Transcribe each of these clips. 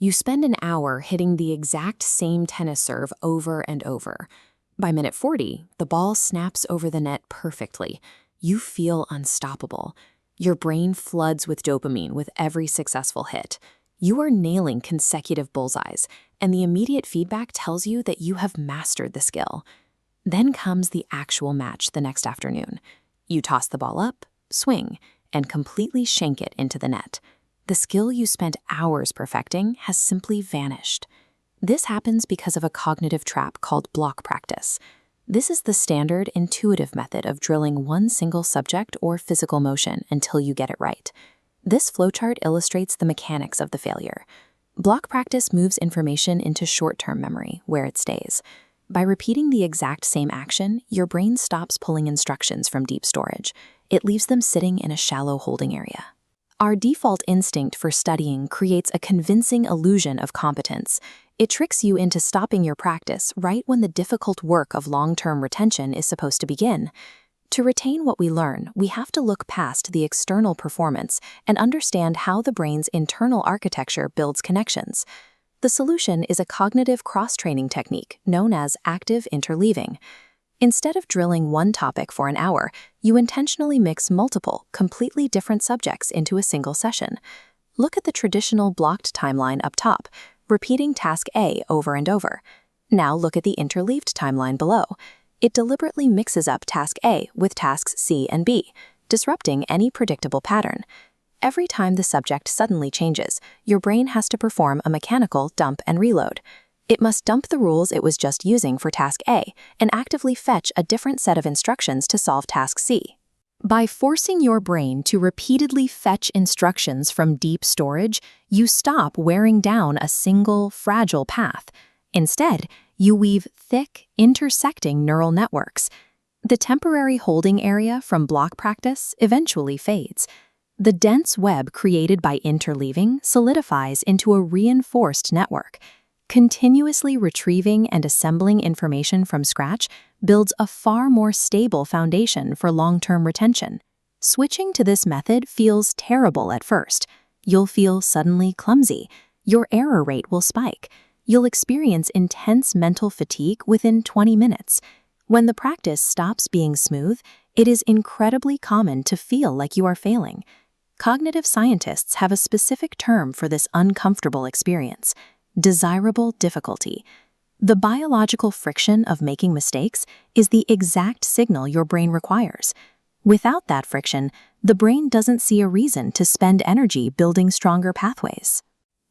You spend an hour hitting the exact same tennis serve over and over. By minute 40, the ball snaps over the net perfectly. You feel unstoppable. Your brain floods with dopamine with every successful hit. You are nailing consecutive bullseyes, and the immediate feedback tells you that you have mastered the skill. Then comes the actual match the next afternoon. You toss the ball up, swing, and completely shank it into the net. The skill you spent hours perfecting has simply vanished. This happens because of a cognitive trap called block practice. This is the standard, intuitive method of drilling one single subject or physical motion until you get it right. This flowchart illustrates the mechanics of the failure. Block practice moves information into short-term memory, where it stays. By repeating the exact same action, your brain stops pulling instructions from deep storage. It leaves them sitting in a shallow holding area. Our default instinct for studying creates a convincing illusion of competence. It tricks you into stopping your practice right when the difficult work of long-term retention is supposed to begin. To retain what we learn, we have to look past the external performance and understand how the brain's internal architecture builds connections. The solution is a cognitive cross-training technique known as active interleaving. Instead of drilling one topic for an hour, you intentionally mix multiple, completely different subjects into a single session. Look at the traditional blocked timeline up top, repeating task A over and over. Now look at the interleaved timeline below. It deliberately mixes up task A with tasks C and B, disrupting any predictable pattern. Every time the subject suddenly changes, your brain has to perform a mechanical dump and reload. It must dump the rules it was just using for task A and actively fetch a different set of instructions to solve task C. By forcing your brain to repeatedly fetch instructions from deep storage, you stop wearing down a single, fragile path. Instead, you weave thick, intersecting neural networks. The temporary holding area from block practice eventually fades. The dense web created by interleaving solidifies into a reinforced network. Continuously retrieving and assembling information from scratch builds a far more stable foundation for long-term retention. Switching to this method feels terrible at first. You'll feel suddenly clumsy. Your error rate will spike. You'll experience intense mental fatigue within 20 minutes. When the practice stops being smooth, it is incredibly common to feel like you are failing. Cognitive scientists have a specific term for this uncomfortable experience: desirable difficulty. The biological friction of making mistakes is the exact signal your brain requires. Without that friction, the brain doesn't see a reason to spend energy building stronger pathways.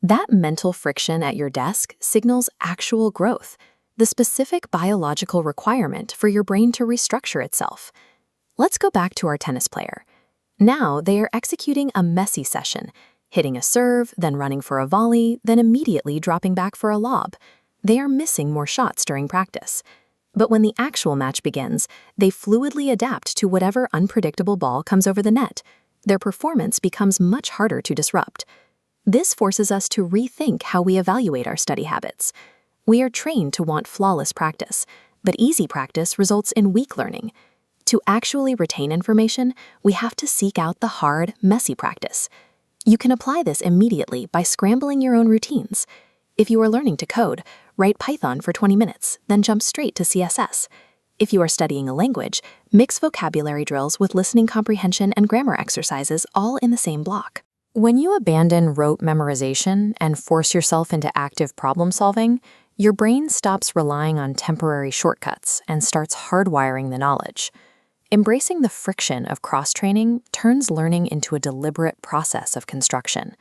That mental friction at your desk signals actual growth, the specific biological requirement for your brain to restructure itself. Let's go back to our tennis player. Now they are executing a messy session, hitting a serve, then running for a volley, then immediately dropping back for a lob. They are missing more shots during practice. But when the actual match begins, they fluidly adapt to whatever unpredictable ball comes over the net. Their performance becomes much harder to disrupt. This forces us to rethink how we evaluate our study habits. We are trained to want flawless practice, but easy practice results in weak learning. To actually retain information, we have to seek out the hard, messy practice. You can apply this immediately by scrambling your own routines. If you are learning to code, write Python for 20 minutes, then jump straight to CSS. If you are studying a language, mix vocabulary drills with listening comprehension and grammar exercises all in the same block. When you abandon rote memorization and force yourself into active problem solving, your brain stops relying on temporary shortcuts and starts hardwiring the knowledge. Embracing the friction of cross-training turns learning into a deliberate process of construction.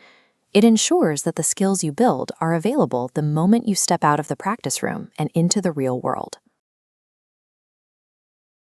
It ensures that the skills you build are available the moment you step out of the practice room and into the real world.